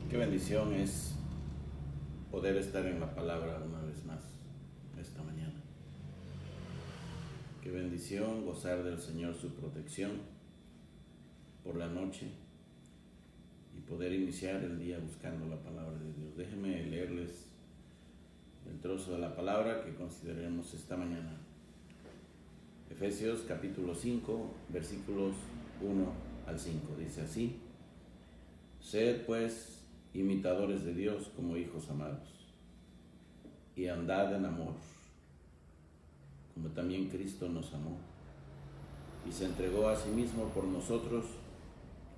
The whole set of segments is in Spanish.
Qué bendición es poder estar en la palabra una vez más esta mañana. Qué bendición gozar del Señor su protección por la noche y poder iniciar el día buscando la palabra de Dios. Déjenme leerles el trozo de la palabra que consideremos esta mañana. Efesios capítulo 5, versículos 1 al 5. Dice así: Sed pues imitadores de Dios como hijos amados, y andad en amor, como también Cristo nos amó, y se entregó a sí mismo por nosotros,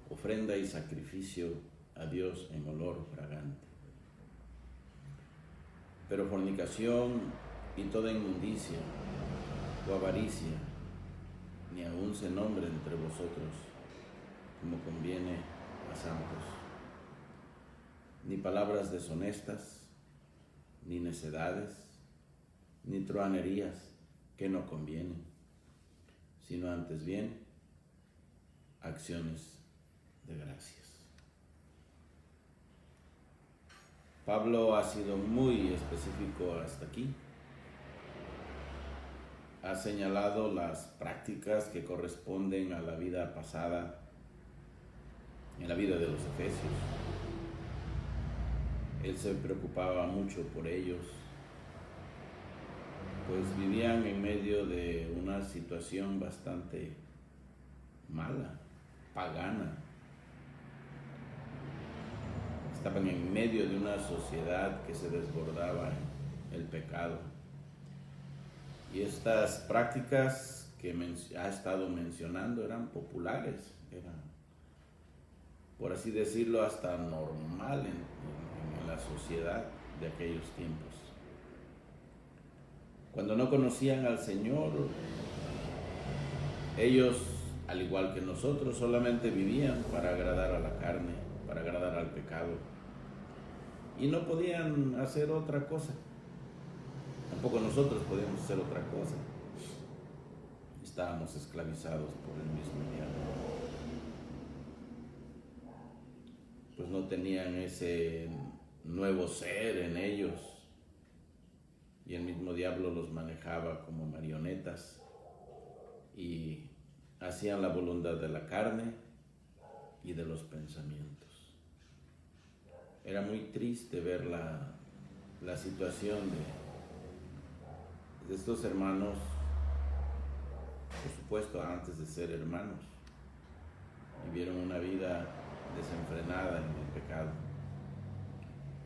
ofrenda y sacrificio a Dios en olor fragante. Pero fornicación y toda inmundicia o avaricia, ni aun se nombre entre vosotros, como conviene a santos, ni palabras deshonestas, ni necedades, ni truhanerías que no convienen, sino antes bien acciones de gracias. Pablo ha sido muy específico hasta aquí. Ha señalado las prácticas que corresponden a la vida pasada en la vida de los efesios. Él se preocupaba mucho por ellos, pues vivían en medio de una situación bastante mala, pagana. Estaban en medio de una sociedad que se desbordaba en el pecado. Y estas prácticas que ha estado mencionando eran populares, eran, por así decirlo, hasta normal en la sociedad de aquellos tiempos. Cuando no conocían al Señor, ellos, al igual que nosotros, solamente vivían para agradar a la carne, para agradar al pecado, y no podían hacer otra cosa. Tampoco nosotros podíamos hacer otra cosa. Estábamos esclavizados por el mismo diablo. Pues no tenían ese nuevo ser en ellos, y el mismo diablo los manejaba como marionetas y hacían la voluntad de la carne y de los pensamientos. Era muy triste ver la situación de estos hermanos, por supuesto antes de ser hermanos. Vivieron una vida desenfrenada en el pecado,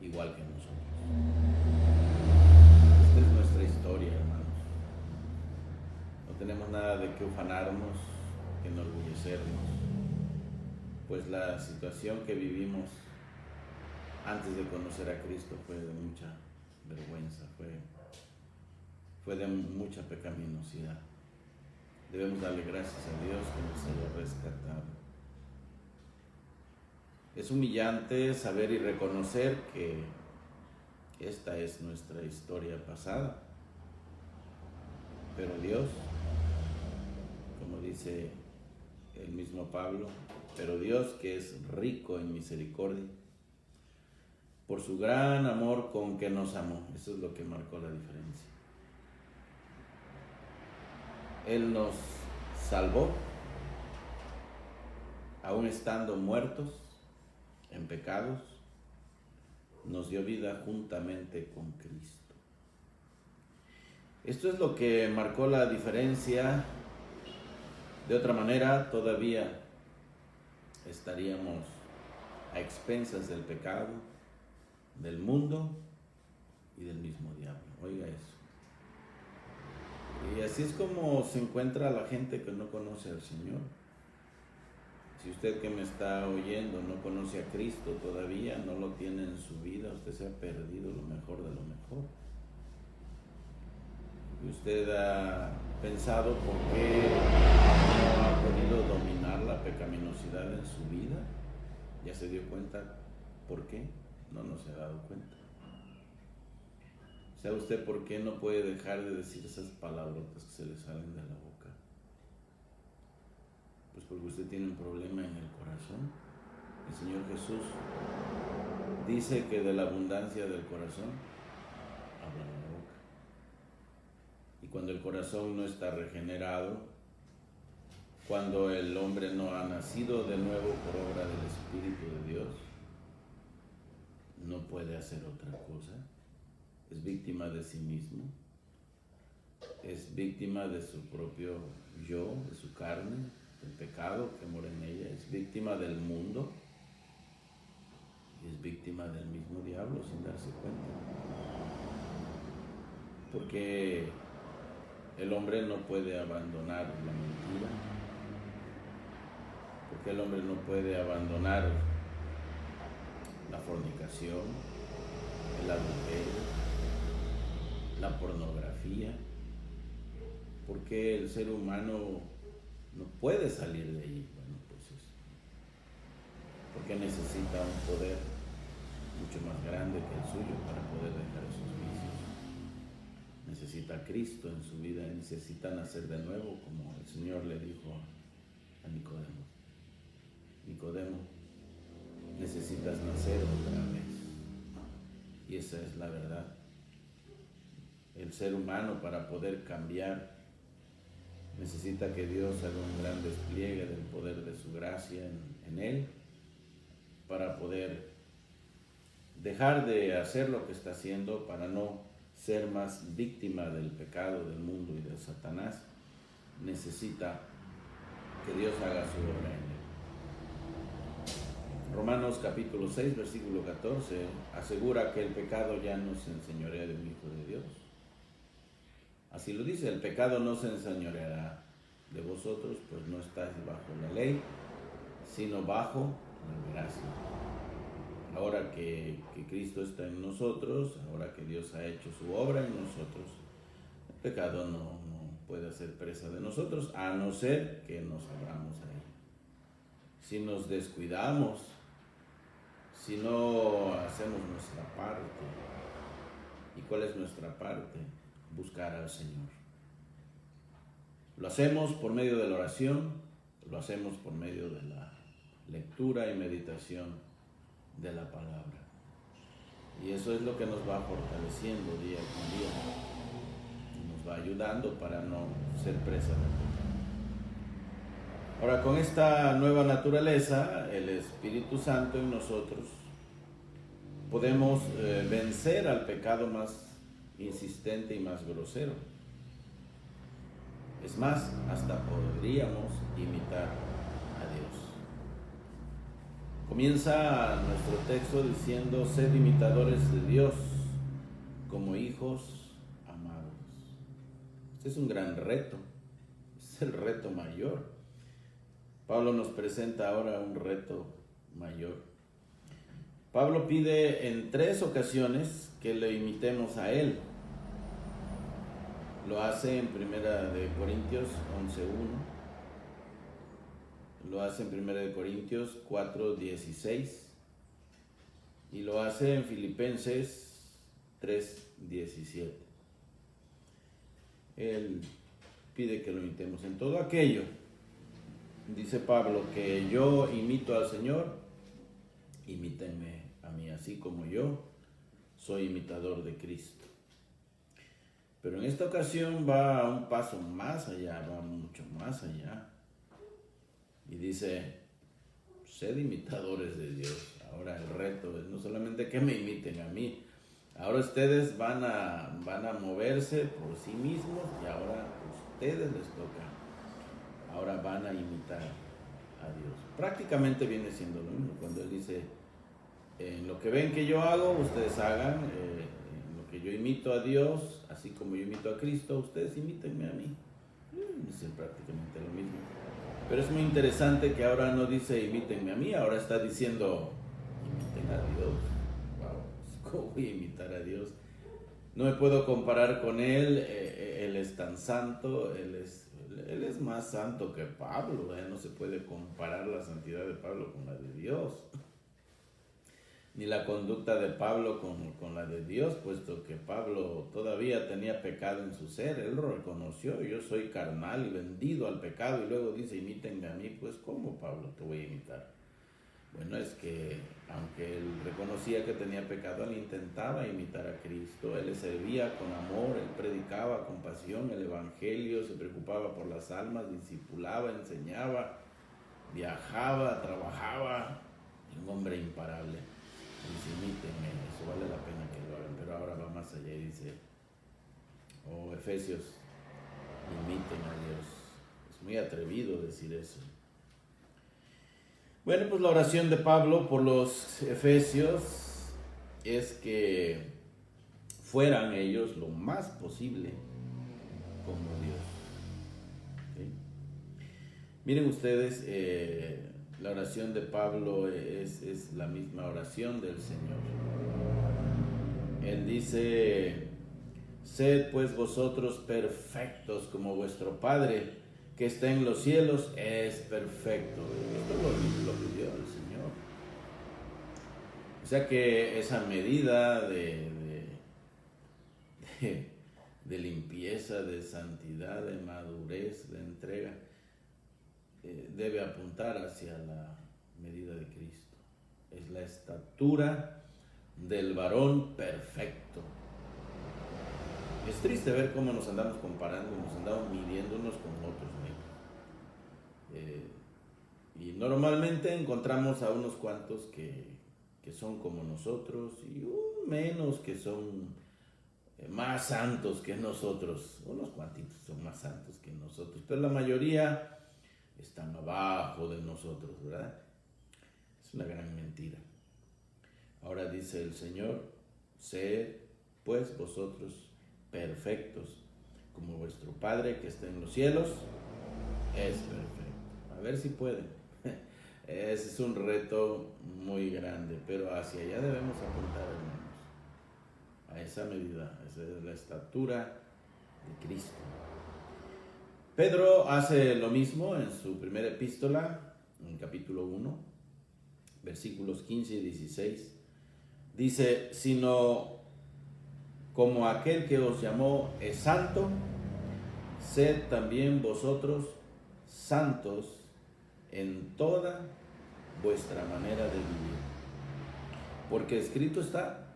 igual que nosotros. Esta es nuestra historia, hermanos. No tenemos nada de qué ufanarnos, que enorgullecernos, pues la situación que vivimos antes de conocer a Cristo fue de mucha vergüenza, fue de mucha pecaminosidad. Debemos darle gracias a Dios que nos haya rescatado. Es humillante saber y reconocer que esta es nuestra historia pasada, pero Dios, como dice el mismo Pablo, pero Dios, que es rico en misericordia, por su gran amor con que nos amó. Eso es lo que marcó la diferencia. Él nos salvó, aún estando muertos en pecados, nos dio vida juntamente con Cristo. Esto es lo que marcó la diferencia. De otra manera, todavía estaríamos a expensas del pecado, del mundo y del mismo diablo. Oiga eso. Y así es como se encuentra la gente que no conoce al Señor. Si usted que me está oyendo no conoce a Cristo todavía, no lo tiene en su vida, usted se ha perdido lo mejor de lo mejor. Y usted ha pensado por qué no ha podido dominar la pecaminosidad en su vida. ¿Ya se dio cuenta por qué? No se ha dado cuenta. ¿Sabe usted por qué no puede dejar de decir esas palabrotas que se le salen de la boca? Pues porque usted tiene un problema en el corazón. El Señor Jesús dice que de la abundancia del corazón habla la boca. Y cuando el corazón no está regenerado, cuando el hombre no ha nacido de nuevo por obra del Espíritu de Dios, no puede hacer otra cosa. Es víctima de sí mismo, es víctima de su propio yo, de su carne, del pecado que mora en ella, es víctima del mundo y es víctima del mismo diablo sin darse cuenta. Porque el hombre no puede abandonar la mentira, porque el hombre no puede abandonar la fornicación, el adulterio, la pornografía, porque el ser humano no puede salir de allí. Bueno, pues es porque necesita un poder mucho más grande que el suyo para poder dejar esos vicios. Necesita a Cristo en su vida, necesita nacer de nuevo, como el Señor le dijo a Nicodemo. Nicodemo, necesitas nacer otra vez. Y esa es la verdad. El ser humano, para poder cambiar, necesita que Dios haga un gran despliegue del poder de su gracia en él, para poder dejar de hacer lo que está haciendo, para no ser más víctima del pecado, del mundo y de Satanás. Necesita que Dios haga su obra en él. Romanos capítulo 6, versículo 14, asegura que el pecado ya no se enseñorea de un hijo de Dios. Así lo dice, el pecado no se enseñoreará de vosotros, pues no estáis bajo la ley, sino bajo la gracia. Ahora que Cristo está en nosotros, ahora que Dios ha hecho su obra en nosotros, el pecado no puede hacer presa de nosotros, a no ser que nos abramos a él. Si nos descuidamos, si no hacemos nuestra parte. ¿Y cuál es nuestra parte? Buscar al Señor. Lo hacemos por medio de la oración, lo hacemos por medio de la lectura y meditación de la palabra. Y eso es lo que nos va fortaleciendo día con día. Y nos va ayudando para no ser presa del pecado. Ahora, con esta nueva naturaleza, el Espíritu Santo en nosotros, podemos vencer al pecado más insistente y más grosero. Es más, hasta podríamos imitar a Dios. Comienza nuestro texto diciendo: sed imitadores de Dios como hijos amados. Este es un gran reto, es el reto mayor. Pablo nos presenta ahora un reto mayor. Pablo pide en 3 ocasiones que le imitemos a él. Lo hace en 1 Corintios 11:1, lo hace en 1 Corintios 4:16 y lo hace en Filipenses 3:17. Él pide que lo imitemos en todo aquello. Dice Pablo que yo imito al Señor, imítenme a mí, así como yo soy imitador de Cristo. Pero en esta ocasión va un paso más allá, va mucho más allá. Y dice: sed imitadores de Dios. Ahora el reto es no solamente que me imiten a mí, ahora ustedes van a moverse por sí mismos y ahora a ustedes les toca. Ahora van a imitar a Dios. Prácticamente viene siendo lo mismo. Cuando él dice: en lo que ven que yo hago, ustedes hagan. En lo que yo imito a Dios, así como yo imito a Cristo, ustedes imítenme a mí. Dicen prácticamente lo mismo. Pero es muy interesante que ahora no dice imítenme a mí, ahora está diciendo imiten a Dios. Wow, ¿cómo voy a imitar a Dios? No me puedo comparar con Él. Él es tan santo, Él es más santo que Pablo. No se puede comparar la santidad de Pablo con la de Dios, ni la conducta de Pablo con la de Dios, puesto que Pablo todavía tenía pecado en su ser. Él lo reconoció: yo soy carnal y vendido al pecado, y luego dice imítenme a mí. Pues ¿cómo, Pablo, te voy a imitar? Bueno, es que aunque él reconocía que tenía pecado, él intentaba imitar a Cristo, él le servía con amor, él predicaba con pasión el Evangelio, se preocupaba por las almas, discipulaba, enseñaba, viajaba, trabajaba, un hombre imparable. Dice, imítenme, eso vale la pena que lo hagan, pero ahora va más allá y dice, Efesios, imiten a Dios. Es muy atrevido decir eso. Bueno, pues la oración de Pablo por los efesios es que fueran ellos lo más posible como Dios. ¿Sí? Miren ustedes, la oración de Pablo es la misma oración del Señor. Él dice, sed pues vosotros perfectos como vuestro Padre que está en los cielos es perfecto. Esto lo pidió el Señor. O sea que esa medida de limpieza, de santidad, de madurez, de entrega, debe apuntar hacia la medida de Cristo. Es la estatura del varón perfecto. Es triste ver cómo nos andamos comparando, nos andamos midiendo unos con otros. Y normalmente encontramos a unos cuantos que son como nosotros y menos que son más santos que nosotros. Unos cuantitos son más santos que nosotros, pero la mayoría están abajo de nosotros, ¿verdad? Es una gran mentira. Ahora dice el Señor, sed pues vosotros perfectos, como vuestro Padre que está en los cielos es perfecto. A ver si pueden. Ese es un reto muy grande, pero hacia allá debemos apuntar, hermanos. A esa medida, esa es la estatura de Cristo. Pedro hace lo mismo en su primera epístola, en capítulo 1, versículos 15 y 16. Dice, sino como aquel que os llamó es santo, sed también vosotros santos en toda vuestra manera de vivir. Porque escrito está,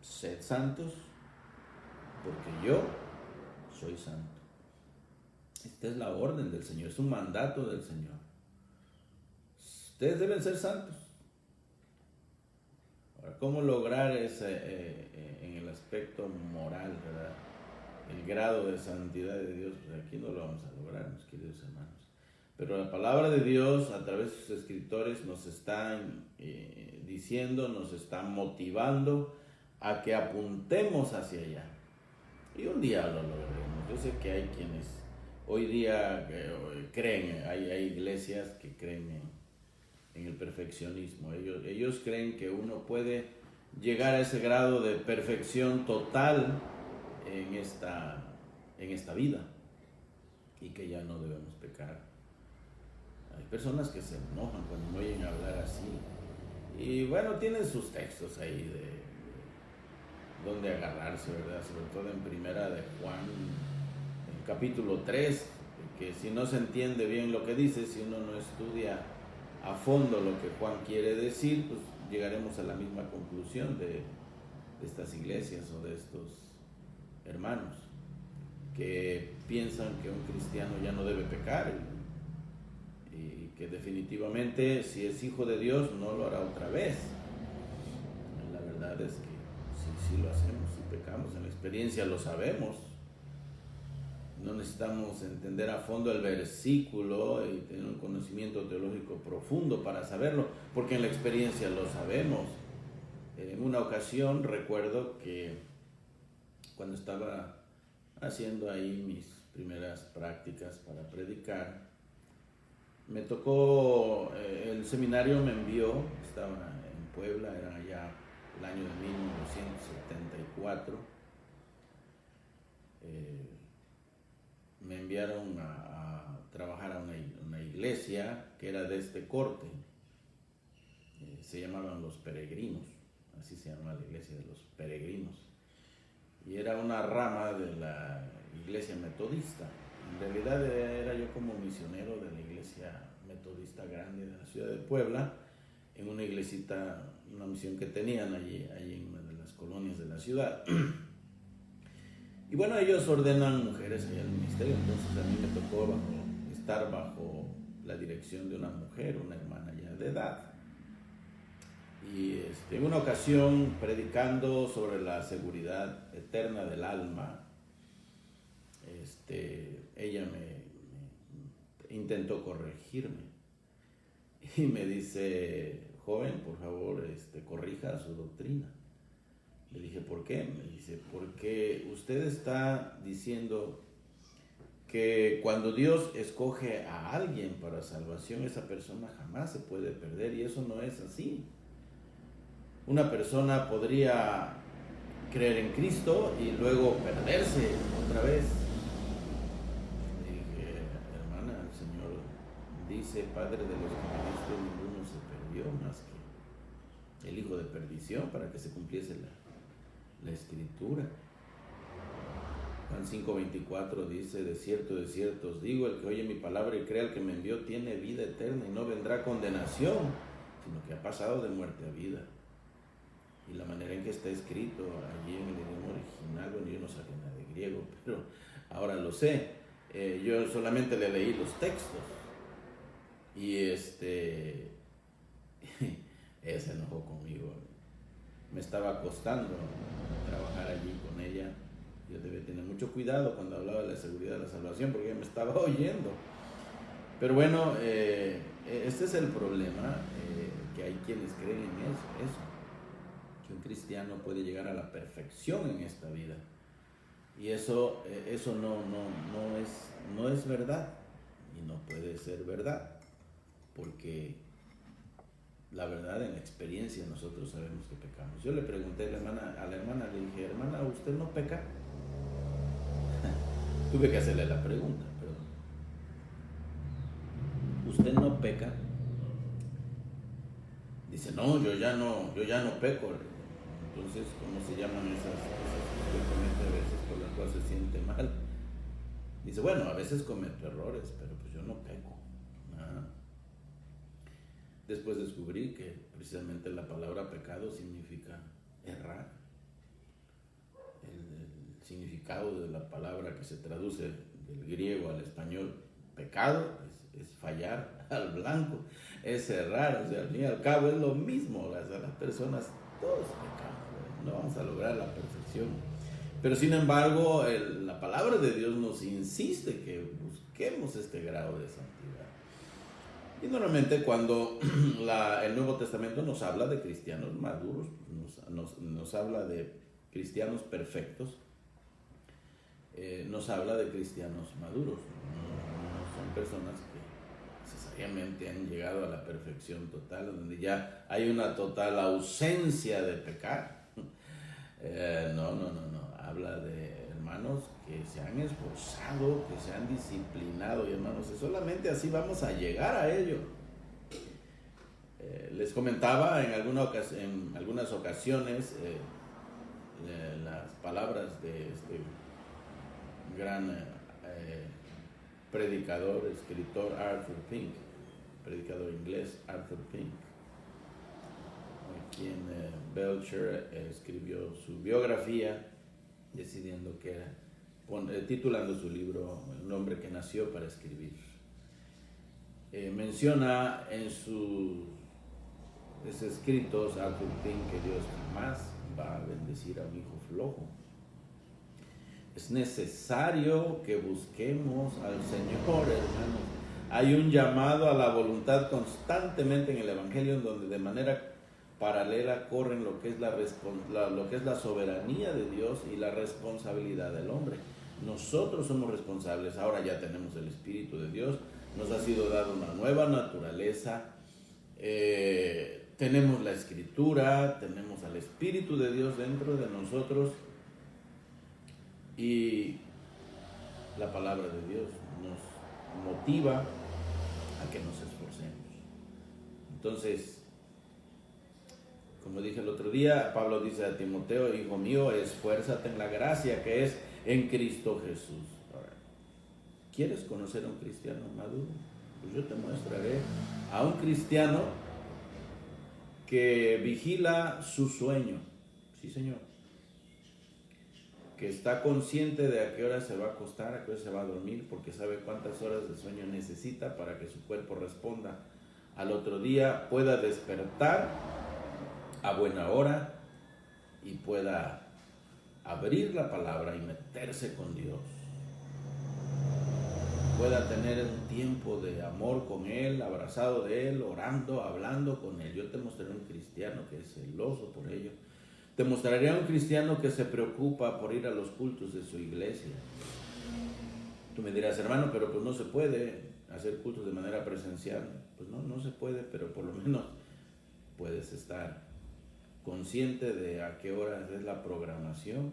sed santos, porque yo soy santo. Esta es la orden del Señor, es un mandato del Señor. Ustedes deben ser santos. Ahora, ¿cómo lograr ese en el aspecto moral, ¿verdad? El grado de santidad de Dios? Pues aquí no lo vamos a lograr, mis queridos hermanos. Pero la palabra de Dios, a través de sus escritores, nos está diciendo, nos está motivando a que apuntemos hacia allá. Y un día lo lograremos. Yo sé que hay quienes hoy día creen, hay iglesias que creen en el perfeccionismo. Ellos creen que uno puede llegar a ese grado de perfección total en esta vida y que ya no debemos pecar. Hay personas que se enojan cuando me oyen hablar así. Y bueno, tienen sus textos ahí de donde agarrarse, ¿verdad? Sobre todo en Primera de Juan, en capítulo 3, que si no se entiende bien lo que dice, si uno no estudia a fondo lo que Juan quiere decir, pues llegaremos a la misma conclusión de estas iglesias o de estos hermanos que piensan que un cristiano ya no debe pecar y que definitivamente si es hijo de Dios no lo hará otra vez. La verdad es que sí lo hacemos, si pecamos, en la experiencia lo sabemos. No necesitamos entender a fondo el versículo y tener un conocimiento teológico profundo para saberlo, porque en la experiencia lo sabemos. En una ocasión recuerdo que cuando estaba haciendo ahí mis primeras prácticas para predicar, me tocó, el seminario me envió, estaba en Puebla, era allá el año de 1974, me enviaron a trabajar a una iglesia que era de este corte, se llamaban Los Peregrinos, así se llamaba la iglesia de los Peregrinos, y era una rama de la iglesia metodista. En realidad era yo como misionero de la iglesia metodista grande de la ciudad de Puebla, en una iglesita, una misión que tenían allí en una de las colonias de la ciudad. Y bueno, ellos ordenan mujeres allá al ministerio, entonces a mí me tocó estar bajo la dirección de una mujer, una hermana ya de edad. Y en una ocasión, predicando sobre la seguridad eterna del alma, ella me intentó corregirme y me dice: joven, por favor, corrija su doctrina. Le dije: ¿por qué? Me dice: porque usted está diciendo que cuando Dios escoge a alguien para salvación, esa persona jamás se puede perder, y eso no es así. Una persona podría creer en Cristo y luego perderse otra vez. Le dije: hermana, el Señor dice: Padre, de los que me diste, ninguno se perdió más que el hijo de perdición, para que se cumpliese la escritura. Juan 5:24 dice: de cierto os digo, el que oye mi palabra y crea al que me envió tiene vida eterna y no vendrá condenación, sino que ha pasado de muerte a vida. Y la manera en que está escrito allí en el idioma original, bueno, yo no sabía nada de griego, pero ahora lo sé. Yo solamente le leí los textos y se enojó conmigo. Me estaba costando trabajar allí con ella. Yo debía tener mucho cuidado cuando hablaba de la seguridad de la salvación, porque ella me estaba oyendo. Pero bueno, este es el problema, que hay quienes creen en eso, que un cristiano puede llegar a la perfección en esta vida. Y eso no es verdad, y no puede ser verdad, porque la verdad, en la experiencia, nosotros sabemos que pecamos. Yo le pregunté a la hermana, le dije: hermana, ¿usted no peca? Tuve que hacerle la pregunta, pero ¿usted no peca? Dice: no, yo ya no peco. Entonces, ¿cómo se llaman esas cosas que usted comete a veces por las cuales se siente mal? Dice: bueno, a veces cometo errores, pero pues yo no peco. Después descubrí que precisamente la palabra pecado significa errar. El significado de la palabra que se traduce del griego al español, pecado, es fallar al blanco, es errar. O sea, al fin y al cabo es lo mismo. Las personas, todos pecamos, no vamos a lograr la perfección. Pero sin embargo, la palabra de Dios nos insiste que busquemos este grado de santidad. Y normalmente cuando el Nuevo Testamento nos habla de cristianos maduros, nos habla de cristianos perfectos, nos habla de cristianos maduros. No son personas que necesariamente han llegado a la perfección total, donde ya hay una total ausencia de pecar. No. Habla de hermanos que se han esforzado, que se han disciplinado, y hermanos, solamente así vamos a llegar a ello. Les comentaba en algunas ocasiones las palabras de este gran predicador, escritor Arthur Pink, predicador inglés Arthur Pink, quien Belcher escribió su biografía, decidiendo que era, titulando su libro El hombre que nació para escribir. Menciona en sus escritos Arthur Pink que Dios jamás va a bendecir a un hijo flojo. Es necesario que busquemos al Señor, hermanos. Hay un llamado a la voluntad constantemente en el Evangelio, en donde de manera paralela corren lo que es la soberanía de Dios y la responsabilidad del hombre. Nosotros somos responsables. Ahora ya tenemos el Espíritu de Dios, nos ha sido dada una nueva naturaleza, tenemos la Escritura, tenemos al Espíritu de Dios dentro de nosotros, y la palabra de Dios nos motiva a que nos esforcemos. Entonces, como dije el otro día, Pablo dice a Timoteo: hijo mío, esfuérzate en la gracia que es en Cristo Jesús. Ahora, ¿quieres conocer a un cristiano maduro? Pues yo te mostraré a un cristiano que vigila su sueño, sí señor, que está consciente de a qué hora se va a acostar, a qué hora se va a dormir, porque sabe cuántas horas de sueño necesita para que su cuerpo responda al otro día, pueda despertar a buena hora y pueda abrir la palabra y meterse con Dios, pueda tener un tiempo de amor con Él, abrazado de Él, orando, hablando con Él. Yo te mostraré un cristiano que es celoso por ello. Te mostraré un cristiano que se preocupa por ir a los cultos de su iglesia. Tú me dirás, hermano, pero pues no se puede hacer cultos de manera presencial. Pues no se puede, pero por lo menos puedes estar consciente de a qué hora es la programación.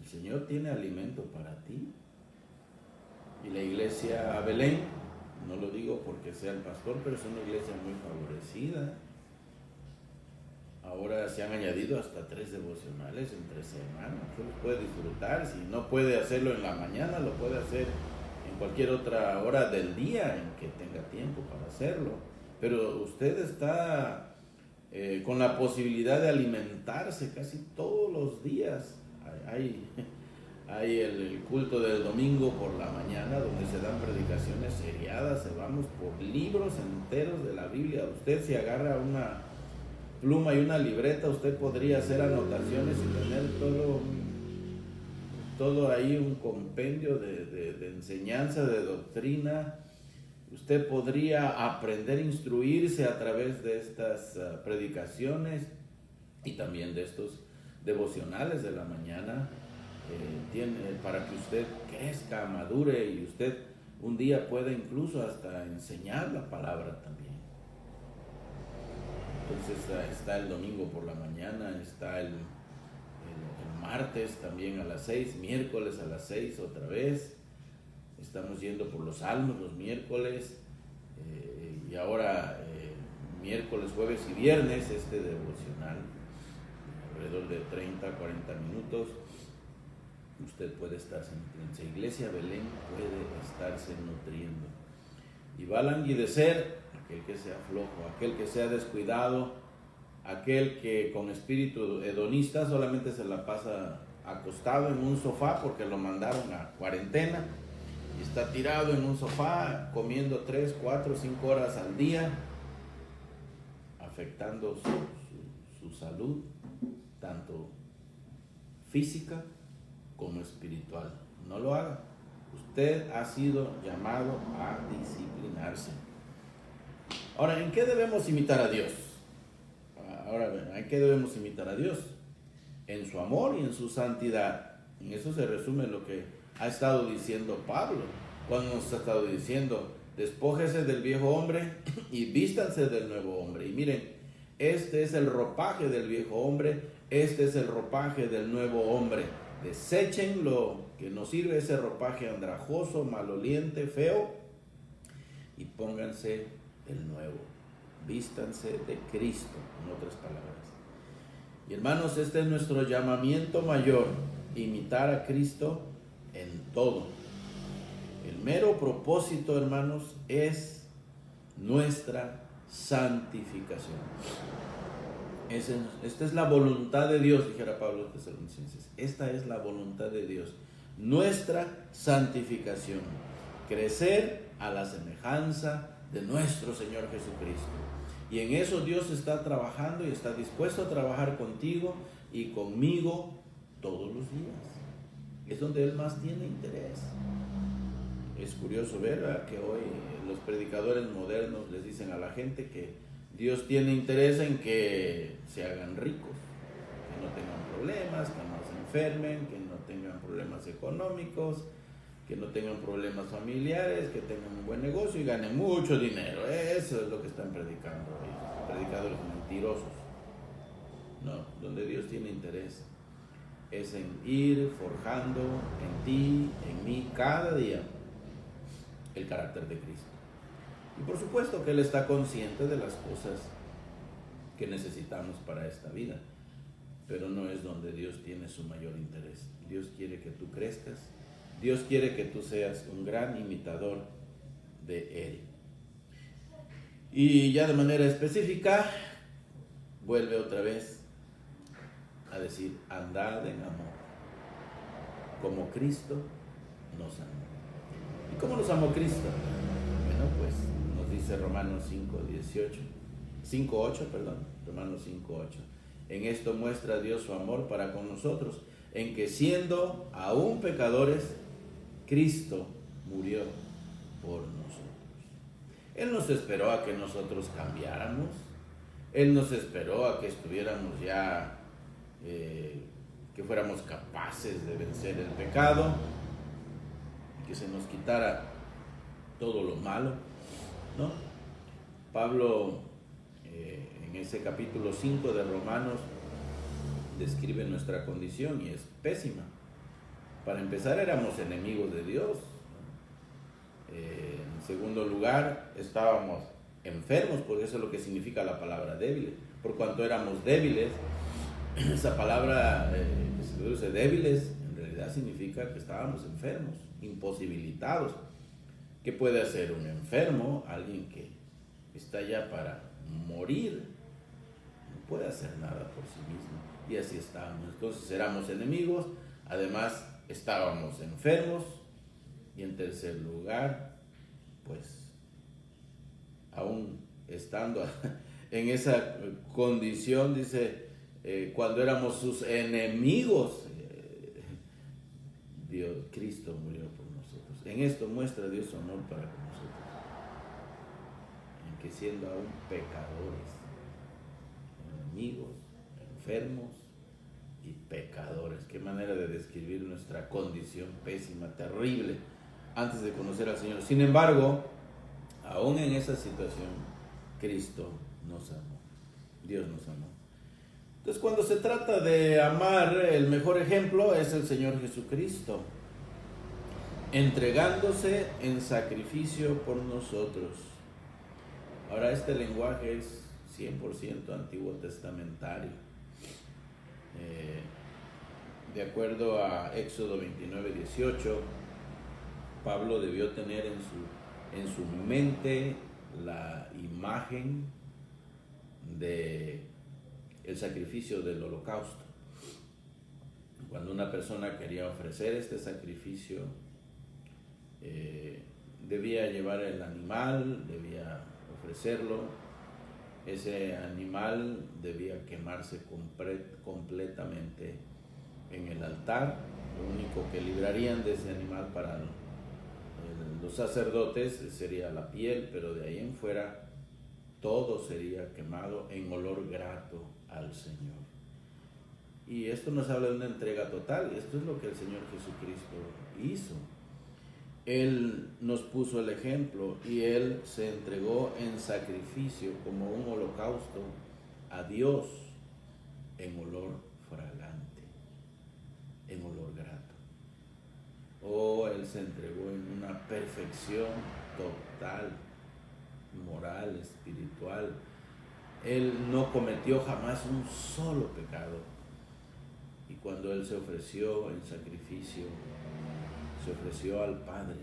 El Señor tiene alimento para ti. Y la iglesia Belén, no lo digo porque sea el pastor, pero es una iglesia muy favorecida. Ahora se han añadido hasta 3 devocionales entre semanas. Usted los puede disfrutar. Si no puede hacerlo en la mañana, lo puede hacer en cualquier otra hora del día en que tenga tiempo para hacerlo. Pero usted está con la posibilidad de alimentarse casi todos los días. Hay el culto del domingo por la mañana, donde se dan predicaciones seriadas, vamos por libros enteros de la Biblia. Usted si agarra una pluma y una libreta, usted podría hacer anotaciones y tener todo ahí, un compendio de enseñanza, de doctrina. Usted podría aprender a instruirse a través de estas predicaciones y también de estos devocionales de la mañana. Para que usted crezca, madure y usted un día pueda incluso hasta enseñar la palabra también. Entonces está el domingo por la mañana, está el martes también a las 6, miércoles a las 6 otra vez. Estamos yendo por los salmos los miércoles y ahora miércoles, jueves y viernes devocional, alrededor de 30 a 40 minutos. Usted puede estarse en su iglesia Belén, puede estarse nutriendo. Y va a languidecer aquel que sea flojo, aquel que sea descuidado, aquel que con espíritu hedonista solamente se la pasa acostado en un sofá porque lo mandaron a cuarentena y está tirado en un sofá comiendo 3, 4, 5 horas al día, afectando su salud, tanto física como espiritual. No lo haga. Usted ha sido llamado a disciplinarse. Ahora, ¿en qué debemos imitar a Dios? ¿En qué debemos imitar a Dios? En su amor y en su santidad. En eso se resume lo que ha estado diciendo Pablo, cuando nos ha estado diciendo, despójese del viejo hombre y vístanse del nuevo hombre. Y miren, este es el ropaje del viejo hombre, este es el ropaje del nuevo hombre. Desechen lo que nos sirve, ese ropaje andrajoso, maloliente, feo, y pónganse el nuevo. Vístanse de Cristo, en otras palabras. Y hermanos, este es nuestro llamamiento mayor, imitar a Cristo en todo. El mero propósito, hermanos, es nuestra santificación. Esta es la voluntad de Dios, dijera Pablo a los Tesalonicenses. Esta es la voluntad de Dios, nuestra santificación, crecer a la semejanza de nuestro Señor Jesucristo. Y en eso Dios está trabajando y está dispuesto a trabajar contigo y conmigo todos los días. Es donde Él más tiene interés. Es curioso ver que hoy los predicadores modernos les dicen a la gente que Dios tiene interés en que se hagan ricos, que no tengan problemas, que no se enfermen, que no tengan problemas económicos, que no tengan problemas familiares, que tengan un buen negocio y ganen mucho dinero. Eso es lo que están predicando hoy, predicadores mentirosos. No, donde Dios tiene interés es en ir forjando en ti, en mí, cada día el carácter de Cristo. Y por supuesto que Él está consciente de las cosas que necesitamos para esta vida, pero no es donde Dios tiene su mayor interés. Dios quiere que tú crezcas, Dios quiere que tú seas un gran imitador de Él. Y ya de manera específica, vuelve otra vez a decir, andad en amor, como Cristo nos amó. ¿Y cómo nos amó Cristo? Bueno, pues nos dice Romanos 5:8, Romanos 5:8. En esto muestra Dios su amor para con nosotros, en que siendo aún pecadores, Cristo murió por nosotros. Él nos esperó a que nosotros cambiáramos. Él nos esperó a que estuviéramos ya, que fuéramos capaces de vencer el pecado, que se nos quitara todo lo malo, ¿no? Pablo, en ese capítulo 5 de Romanos, describe nuestra condición y es pésima. Para empezar, éramos enemigos de Dios. En segundo lugar, estábamos enfermos, porque eso es lo que significa la palabra débil. Por cuanto éramos débiles, esa palabra que se traduce débiles, en realidad significa que estábamos enfermos, imposibilitados. ¿Qué puede hacer un enfermo? Alguien que está ya para morir, no puede hacer nada por sí mismo. Y así estábamos. Entonces éramos enemigos, además estábamos enfermos, y en tercer lugar, pues aún estando en esa condición, dice, cuando éramos sus enemigos, Cristo murió por nosotros. En esto muestra Dios su amor para con nosotros, en que siendo aún pecadores, enemigos, enfermos y pecadores. Qué manera de describir nuestra condición pésima, terrible, antes de conocer al Señor. Sin embargo, aún en esa situación, Cristo nos amó. Dios nos amó. Entonces, cuando se trata de amar, el mejor ejemplo es el Señor Jesucristo, entregándose en sacrificio por nosotros. Ahora, este lenguaje es 100% antiguo testamentario. De acuerdo a Éxodo 29:18, Pablo debió tener en su mente la imagen de el sacrificio del holocausto. Cuando una persona quería ofrecer este sacrificio, debía llevar el animal, debía ofrecerlo. Ese animal debía quemarse completamente en el altar. Lo único que librarían de ese animal para los sacerdotes sería la piel, pero de ahí en fuera todo sería quemado en olor grato al Señor. Y esto nos habla de una entrega total. Esto es lo que el Señor Jesucristo hizo. Él nos puso el ejemplo y Él se entregó en sacrificio como un holocausto a Dios en olor fragante, en olor grato. Él se entregó en una perfección total, moral, espiritual. Él no cometió jamás un solo pecado. Y cuando Él se ofreció en sacrificio, se ofreció al Padre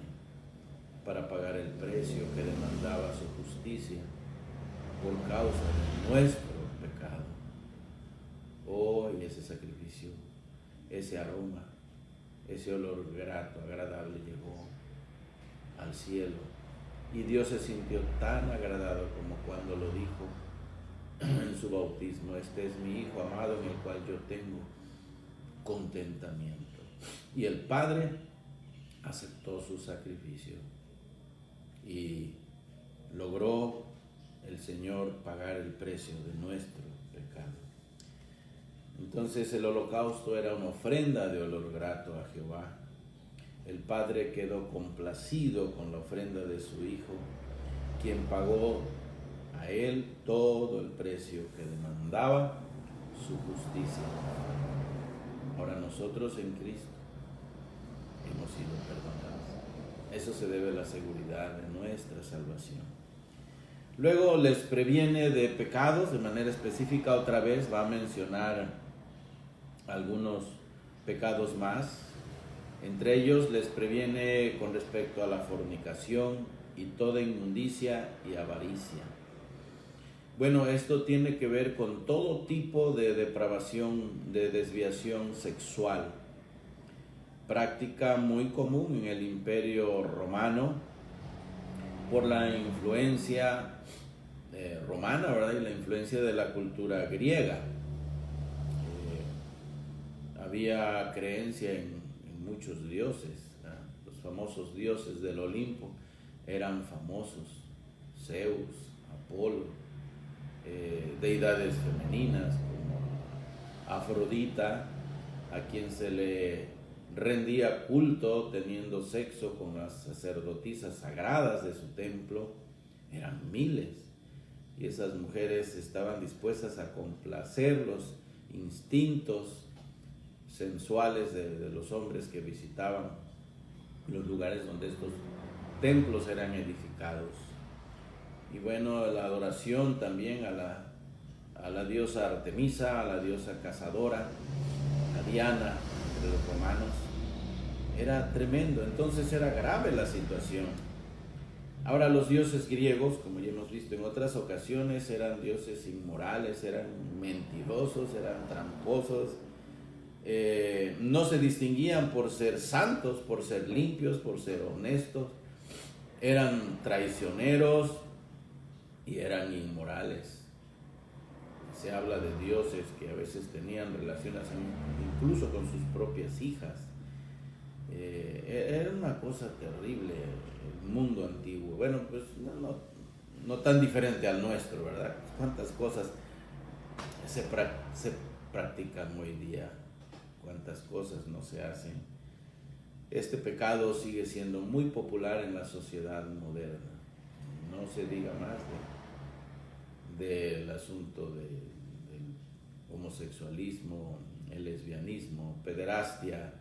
para pagar el precio que demandaba su justicia por causa de nuestro pecado. Y ese sacrificio, ese aroma, ese olor grato, agradable llegó al cielo. Y Dios se sintió tan agradado como cuando lo dijo en su bautismo: este es mi Hijo amado en el cual yo tengo contentamiento. Y el Padre aceptó su sacrificio y logró el Señor pagar el precio de nuestro pecado. Entonces el holocausto era una ofrenda de olor grato a Jehová. El Padre quedó complacido con la ofrenda de su Hijo, quien pagó a Él todo el precio que demandaba su justicia. Ahora nosotros en Cristo hemos sido perdonados. Eso se debe a la seguridad de nuestra salvación. Luego les previene de pecados, de manera específica. Otra vez va a mencionar algunos pecados más. Entre ellos les previene con respecto a la fornicación y toda inmundicia y avaricia. Bueno, esto tiene que ver con todo tipo de depravación, de desviación sexual, práctica muy común en el Imperio Romano por la influencia romana, ¿verdad? Y la influencia de la cultura griega. Había creencia en muchos dioses, ¿verdad? Los famosos dioses del Olimpo eran famosos: Zeus, Apolo, deidades femeninas como Afrodita, a quien se le rendía culto teniendo sexo con las sacerdotisas sagradas de su templo. Eran miles, y esas mujeres estaban dispuestas a complacer los instintos sensuales de los hombres que visitaban los lugares donde estos templos eran edificados. Y bueno, la adoración también a la diosa Artemisa, a la diosa cazadora, a Diana, de los romanos, era tremendo. Entonces era grave la situación. Ahora, los dioses griegos, como ya hemos visto en otras ocasiones, eran dioses inmorales, eran mentirosos, eran tramposos, no se distinguían por ser santos, por ser limpios, por ser honestos, eran traicioneros y eran inmorales. Se habla de dioses que a veces tenían relaciones incluso con sus propias hijas. Era una cosa terrible el mundo antiguo. Bueno, pues no tan diferente al nuestro, ¿verdad? Cuántas cosas se practican hoy día, cuántas cosas no se hacen. Este pecado sigue siendo muy popular en la sociedad moderna. No se diga más del asunto del homosexualismo, el lesbianismo, pederastia.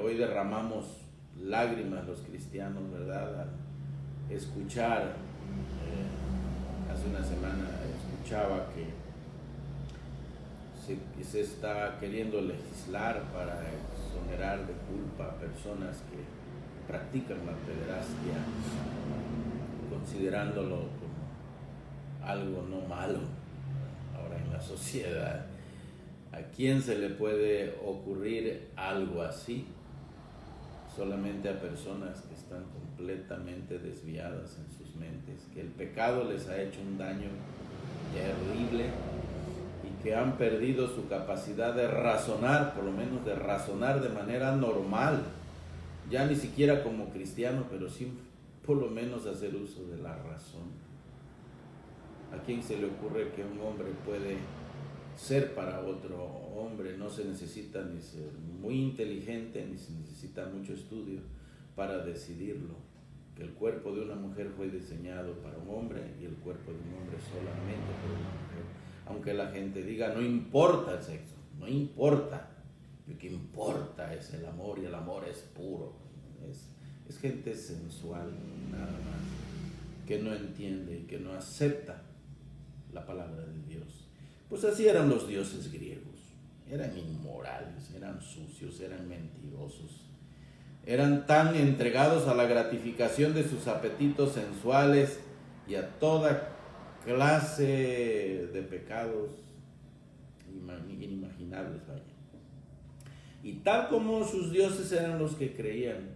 Hoy derramamos lágrimas los cristianos, ¿verdad? Al escuchar, hace una semana escuchaba que se está queriendo legislar para exonerar de culpa a personas que practican la pederastia, considerándolo como algo no malo ahora en la sociedad. ¿A quién se le puede ocurrir algo así? Solamente a personas que están completamente desviadas en sus mentes, que el pecado les ha hecho un daño terrible y que han perdido su capacidad de razonar, por lo menos de razonar de manera normal, ya ni siquiera como cristiano, pero sí por lo menos hacer uso de la razón. ¿A quién se le ocurre que un hombre puede ser para otro hombre? No se necesita ni ser muy inteligente, ni se necesita mucho estudio para decidirlo, que el cuerpo de una mujer fue diseñado para un hombre y el cuerpo de un hombre solamente para una mujer. Aunque la gente diga, no importa el sexo, no importa, lo que importa es el amor, y el amor es puro. Es gente sensual, nada más, que no entiende y que no acepta la palabra de Dios. Pues así eran los dioses griegos. Eran inmorales, eran sucios, eran mentirosos. Eran tan entregados a la gratificación de sus apetitos sensuales y a toda clase de pecados inimaginables, vaya. Y tal como sus dioses eran los que creían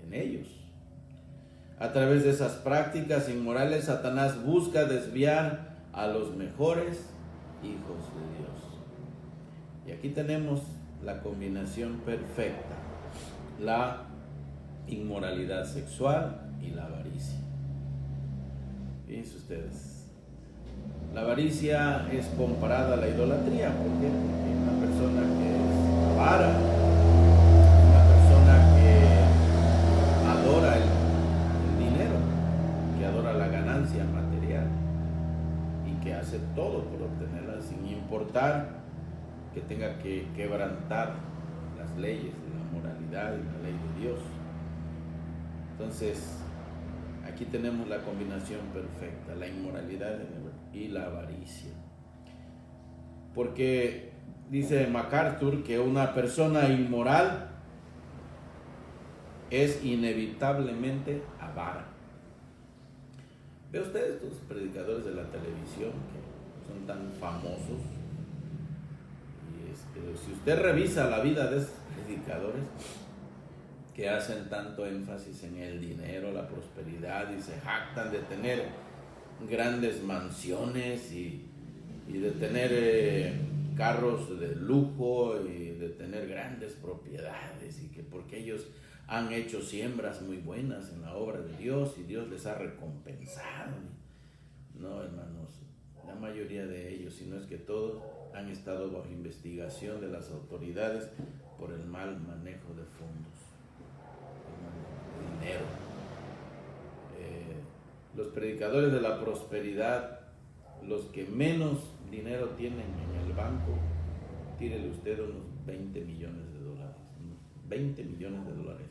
en ellos. A través de esas prácticas inmorales, Satanás busca desviar a los mejores hijos de Dios. Y aquí tenemos la combinación perfecta: la inmoralidad sexual y la avaricia. Fíjense ustedes, la avaricia es comparada a la idolatría. ¿Por qué? Porque una persona que es avara, una persona que adora el dinero, que adora la ganancia material y que hace todo por obtenerla sin importar que tenga que quebrantar las leyes de la moralidad y la ley de Dios. Entonces, aquí tenemos la combinación perfecta: la inmoralidad y la avaricia. Porque dice MacArthur que una persona inmoral es inevitablemente avara. Ve usted estos predicadores de la televisión que son tan famosos. Y si usted revisa la vida de esos predicadores que hacen tanto énfasis en el dinero, la prosperidad, y se jactan de tener grandes mansiones y de tener carros de lujo y de tener grandes propiedades, y que porque ellos han hecho siembras muy buenas en la obra de Dios y Dios les ha recompensado. No, hermanos, la mayoría de ellos, si no es que todos, han estado bajo investigación de las autoridades por el mal manejo de fondos, de dinero. Los predicadores de la prosperidad, los que menos dinero tienen en el banco, tírele usted unos 20 millones de dólares, 20 millones de dólares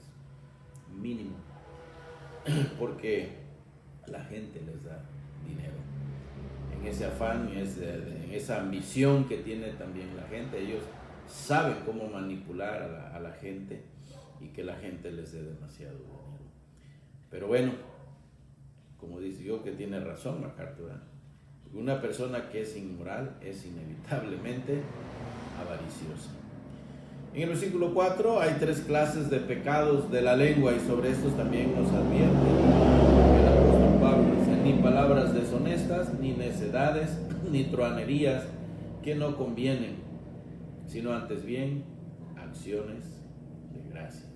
mínimo, porque la gente les da dinero. En ese afán, en esa ambición que tiene también la gente, ellos saben cómo manipular a la gente y que la gente les dé demasiado dinero. Pero bueno, como dice yo, que tiene razón MacArthur, una persona que es inmoral es inevitablemente avariciosa. En el versículo 4 hay 3 clases de pecados de la lengua, y sobre estos también nos advierte el apóstol Pablo. Dice: ni palabras deshonestas, ni necedades, ni truhanerías que no convienen, sino antes bien acciones de gracias.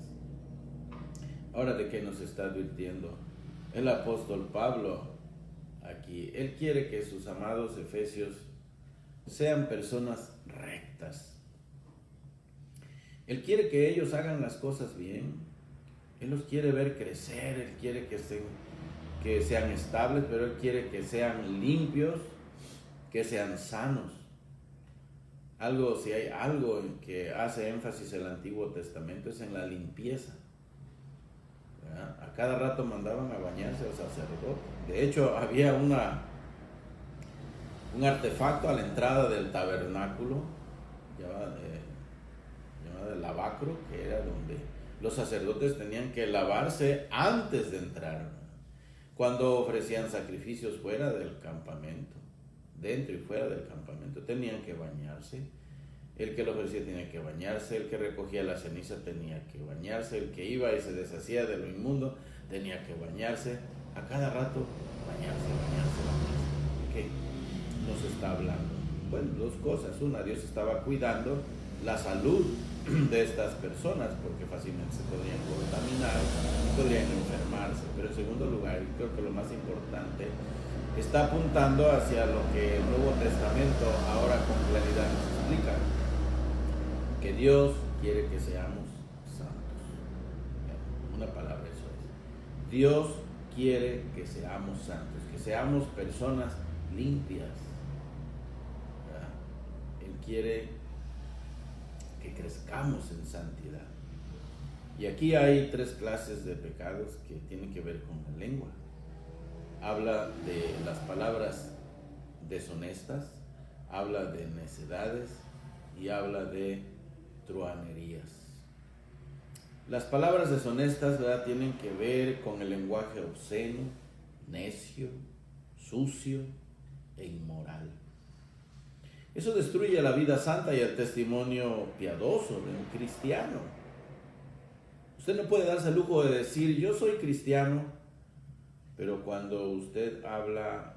Ahora, ¿de qué nos está advirtiendo el apóstol Pablo aquí? Él quiere que sus amados efesios sean personas rectas. Él quiere que ellos hagan las cosas bien. Él los quiere ver crecer. Él quiere que sean estables, pero Él quiere que sean limpios, que sean sanos. Si hay algo en que hace énfasis el Antiguo Testamento, es en la limpieza. ¿Verdad? A cada rato mandaban a bañarse al sacerdote. De hecho, había un artefacto a la entrada del tabernáculo llamado el lavacro, que era donde los sacerdotes tenían que lavarse antes de entrar, cuando ofrecían sacrificios fuera del campamento, dentro y fuera del campamento, tenían que bañarse. El que lo ofrecía tenía que bañarse, el que recogía la ceniza tenía que bañarse, el que iba y se deshacía de lo inmundo tenía que bañarse. A cada rato bañarse. ¿Qué nos está hablando? Bueno, 2 cosas. Una, Dios estaba cuidando la salud de estas personas, porque fácilmente se podrían contaminar y podrían enfermarse. Pero en segundo lugar, y creo que lo más importante, está apuntando hacia lo que el Nuevo Testamento ahora con claridad nos explica: que Dios quiere que seamos santos. Una palabra, eso es. Dios quiere que seamos santos, que seamos personas limpias. ¿Verdad? Él quiere que crezcamos en santidad. Y aquí hay 3 clases de pecados que tienen que ver con la lengua. Habla de las palabras deshonestas, habla de necedades y habla de truhanerías. Las palabras deshonestas, ¿verdad?, tienen que ver con el lenguaje obsceno, necio, sucio e inmoral. Eso destruye la vida santa y el testimonio piadoso de un cristiano. Usted no puede darse el lujo de decir: yo soy cristiano, pero cuando usted habla,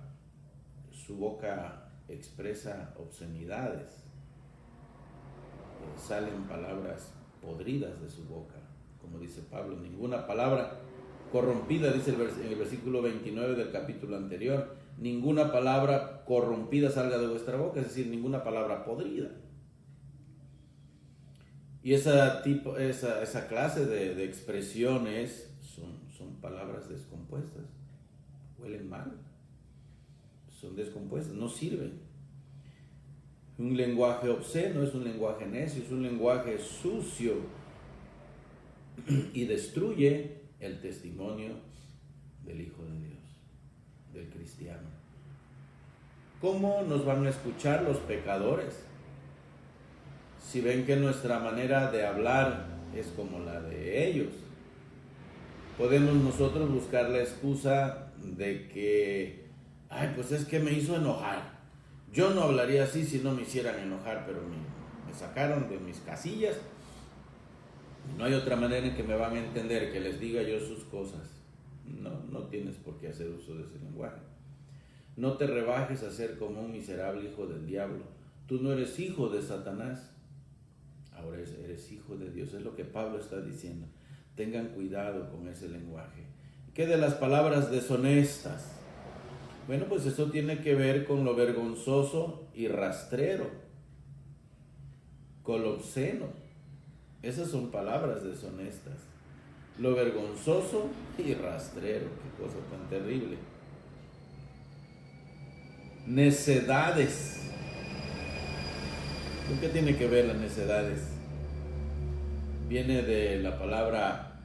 su boca expresa obscenidades, salen palabras podridas de su boca. Como dice Pablo, ninguna palabra corrompida, dice en el versículo 29 del capítulo anterior, ninguna palabra corrompida salga de vuestra boca, es decir, ninguna palabra podrida. Y esa clase de expresiones son palabras descompuestas, huelen mal, son descompuestas, no sirven. Un lenguaje obsceno es un lenguaje necio, es un lenguaje sucio y destruye el testimonio del Hijo de Dios, del cristiano. ¿Cómo nos van a escuchar los pecadores si ven que nuestra manera de hablar es como la de ellos? Podemos nosotros buscar la excusa de que, ay, pues es que me hizo enojar. Yo no hablaría así si no me hicieran enojar, pero me sacaron de mis casillas. No hay otra manera en que me van a entender que les diga yo sus cosas. No tienes por qué hacer uso de ese lenguaje. No te rebajes a ser como un miserable hijo del diablo. Tú no eres hijo de Satanás, ahora eres hijo de Dios. Es lo que Pablo está diciendo. Tengan cuidado con ese lenguaje. ¿Qué de las palabras deshonestas? Bueno, pues eso tiene que ver con lo vergonzoso y rastrero, con lo obsceno. Esas son palabras deshonestas. Lo vergonzoso y rastrero, qué cosa tan terrible. Necedades. ¿Con qué tiene que ver las necedades? Viene de la palabra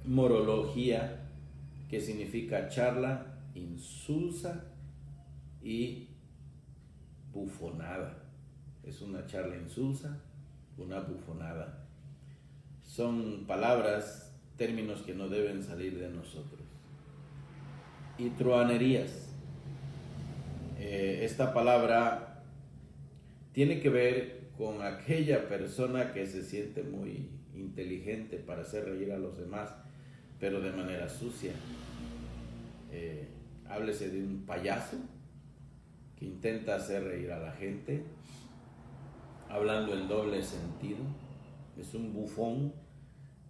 morología, que significa charla insulsa y bufonada. Es una charla insulsa, una bufonada. Son palabras, términos que no deben salir de nosotros. Y truhanerías. Esta palabra tiene que ver con aquella persona que se siente muy inteligente para hacer reír a los demás, pero de manera sucia. Háblese de un payaso que intenta hacer reír a la gente, hablando en doble sentido. Es un bufón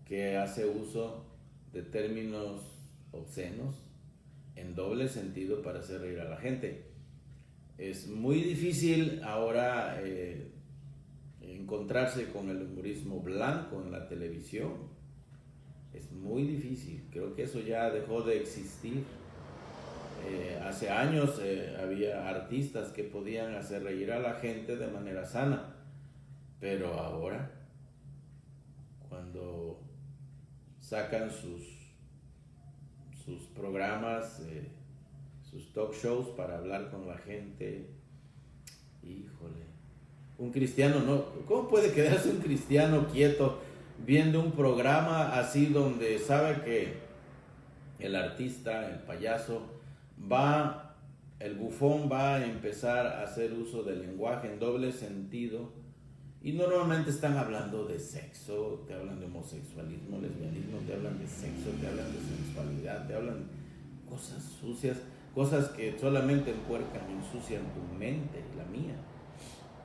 que hace uso de términos obscenos en doble sentido para hacer reír a la gente. Es muy difícil ahora encontrarse con el humorismo blanco en la televisión. Es muy difícil. Creo que eso ya dejó de existir. Hace años había artistas que podían hacer reír a la gente de manera sana, pero ahora, cuando sacan sus programas, sus talk shows para hablar con la gente, híjole, un cristiano no, ¿cómo puede quedarse un cristiano quieto viendo un programa así donde sabe que el artista, el payaso, el bufón va a empezar a hacer uso del lenguaje en doble sentido, y normalmente están hablando de sexo, te hablan de homosexualismo, lesbianismo, te hablan de sexo, te hablan de sensualidad, te hablan de cosas sucias, cosas que solamente empuercan y ensucian tu mente y la mía.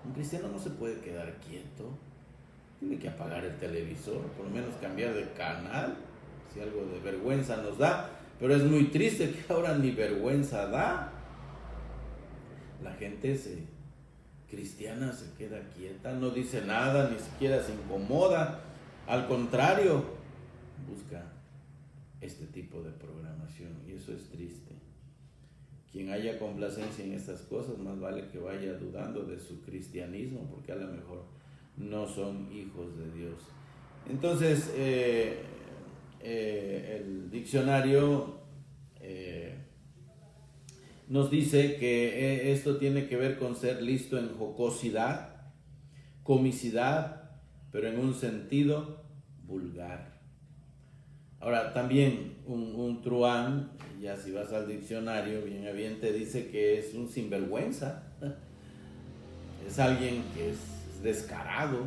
Un cristiano no se puede quedar quieto, tiene que apagar el televisor, por lo menos cambiar de canal, si algo de vergüenza nos da. Pero es muy triste que ahora ni vergüenza da. La gente cristiana se queda quieta, no dice nada, ni siquiera se incomoda. Al contrario, busca este tipo de programación, y eso es triste. Quien haya complacencia en estas cosas, más vale que vaya dudando de su cristianismo, porque a lo mejor no son hijos de Dios. Entonces, el diccionario nos dice que esto tiene que ver con ser listo en jocosidad, comicidad, pero en un sentido vulgar. Ahora, también un truán, ya si vas al diccionario, bien te dice que es un sinvergüenza. Es alguien que es descarado,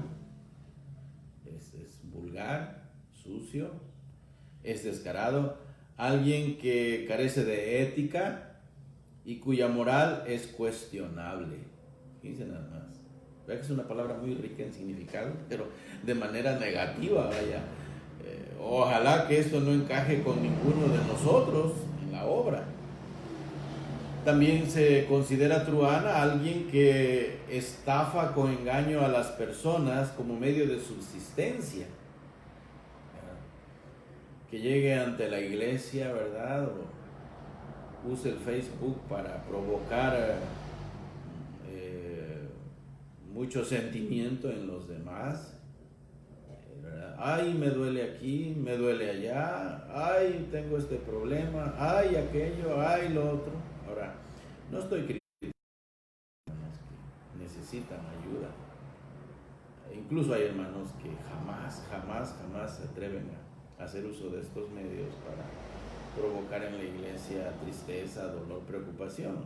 es vulgar, sucio, es descarado, alguien que carece de ética y cuya moral es cuestionable. Fíjense nada más. ¿Verdad que es una palabra muy rica en significado, pero de manera negativa, vaya? Ojalá que esto no encaje con ninguno de nosotros en la obra. También se considera truán a alguien que estafa con engaño a las personas como medio de subsistencia. Que llegue ante la iglesia, ¿verdad? O use el Facebook para provocar mucho sentimiento en los demás. ¿Verdad? Ay, me duele aquí, me duele allá, ay, tengo este problema, ay, aquello, ay, lo otro. Ahora, no estoy criticando a los que necesitan ayuda. Incluso hay hermanos que jamás se atreven a hacer uso de estos medios provocar en la iglesia tristeza, dolor, preocupación.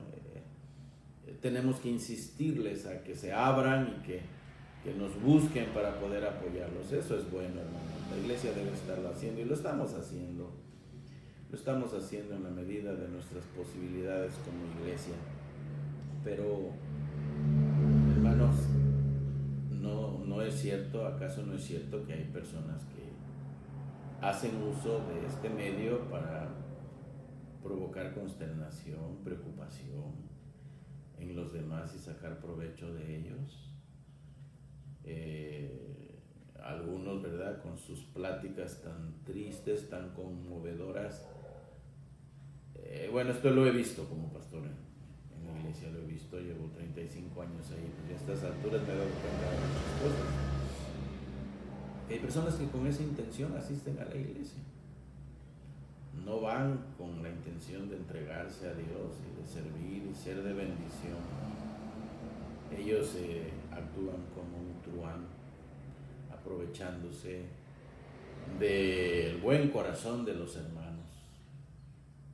Tenemos que insistirles a que se abran y que nos busquen para poder apoyarlos. Eso es bueno, hermano. La iglesia debe estarlo haciendo y lo estamos haciendo. Lo estamos haciendo en la medida de nuestras posibilidades como iglesia. Pero, hermanos, no es cierto, ¿acaso no es cierto que hay personas que hacen uso de este medio para provocar consternación, preocupación en los demás y sacar provecho de ellos? Algunos, ¿verdad?, con sus pláticas tan tristes, tan conmovedoras. Bueno, esto lo he visto como pastor en la iglesia, lo he visto, llevo 35 años ahí, pues ya a estas alturas me he dado cuenta de muchas cosas. Hay personas que con esa intención asisten a la iglesia. No van con la intención de entregarse a Dios y de servir y ser de bendición. Ellos actúan como un truán, aprovechándose del buen corazón de los hermanos.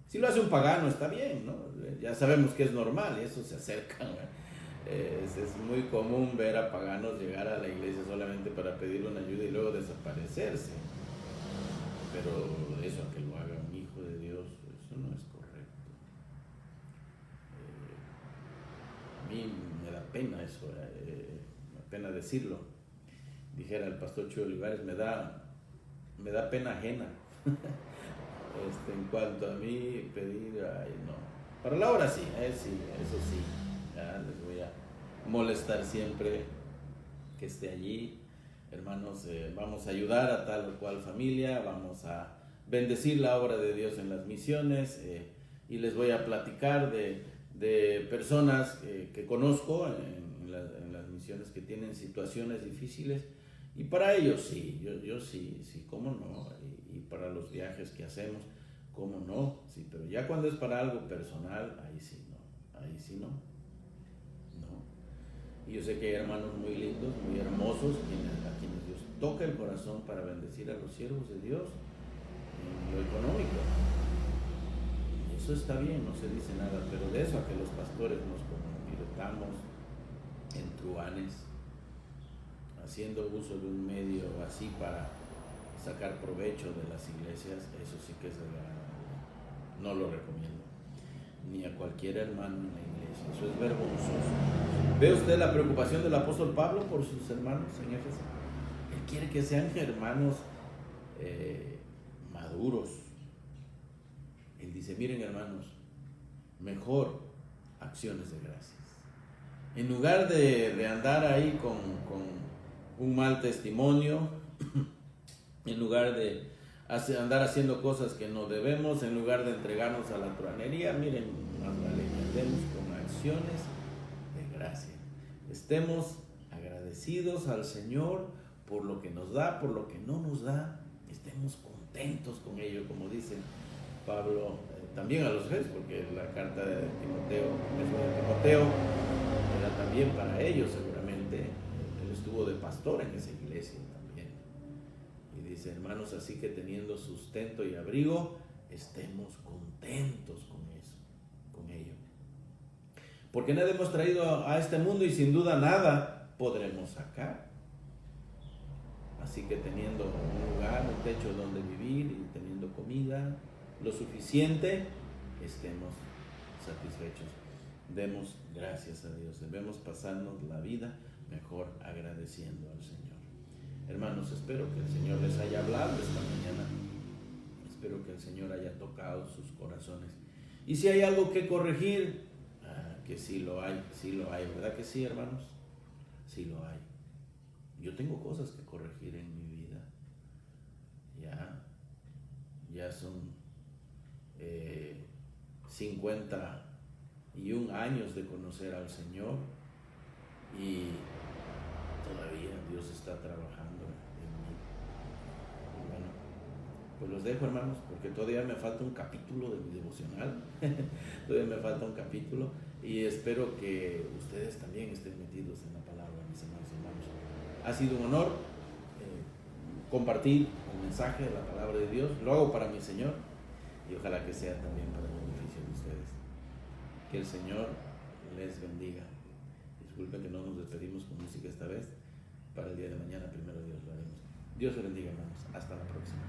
Si lo hace un pagano está bien, ¿no? Ya sabemos que es normal y eso se acerca, ¿no? Es muy común ver a paganos llegar a la iglesia solamente para pedirle una ayuda y luego desaparecerse. Pero eso a que lo haga un hijo de Dios, eso no es correcto. A mí me da pena eso, me da pena decirlo. Dijera el pastor Chuy Olivares, me da pena ajena. En cuanto a mí pedir, ay no. Para la hora sí, sí, eso sí. Ya les voy a molestar siempre que esté allí. Hermanos, vamos a ayudar a tal o cual familia, vamos a bendecir la obra de Dios en las misiones, y les voy a platicar de personas que conozco en las misiones que tienen situaciones difíciles, y para ellos sí, yo sí, cómo no, y para los viajes que hacemos, cómo no, sí, pero ya cuando es para algo personal, ahí sí no. Y yo sé que hay hermanos muy lindos, muy hermosos, a quienes Dios toca el corazón para bendecir a los siervos de Dios en lo económico. Eso está bien, no se dice nada, pero de eso a que los pastores nos convirtamos en truanes, haciendo uso de un medio así para sacar provecho de las iglesias, eso sí que es no lo recomiendo, ni a cualquier hermano en la iglesia. Eso es vergonzoso. ¿Ve usted la preocupación del apóstol Pablo por sus hermanos en Éfeso? Él quiere que sean hermanos maduros. Él dice, miren hermanos, mejor acciones de gracias. En lugar de andar ahí con un mal testimonio, en lugar de andar haciendo cosas que no debemos, en lugar de entregarnos a la truanería, miren, más vale que andemos con acciones de gracia. Estemos agradecidos al Señor por lo que nos da, por lo que no nos da, estemos contentos con ello, como dice Pablo también a los jefes, porque la carta de Timoteo era también para ellos seguramente. Él estuvo de pastor en esa iglesia también. Y dice, hermanos, así que teniendo sustento y abrigo, estemos contentos con eso, con ello. Porque nada hemos traído a este mundo y sin duda nada podremos sacar. Así que teniendo un lugar, un techo donde vivir y teniendo comida, lo suficiente, estemos satisfechos. Demos gracias a Dios. Debemos pasarnos la vida mejor agradeciendo al Señor. Hermanos, espero que el Señor les haya hablado esta mañana. Espero que el Señor haya tocado sus corazones. Y si hay algo que corregir, que sí lo hay, ¿verdad que sí, hermanos? Sí lo hay. Yo tengo cosas que corregir en mi vida. Ya son 51 años de conocer al Señor y todavía Dios está trabajando en mí. Y bueno, pues los dejo, hermanos, porque todavía me falta un capítulo de mi devocional. Todavía me falta un capítulo y espero que ustedes también estén metidos en la palabra, mis hermanos y hermanos. Ha sido un honor compartir el mensaje de la palabra de Dios. Lo hago para mi Señor y ojalá que sea también para el beneficio de ustedes. Que el Señor les bendiga. Disculpen que no nos despedimos con música esta vez. Para el día de mañana, primero Dios lo haremos. Dios les bendiga, hermanos. Hasta la próxima.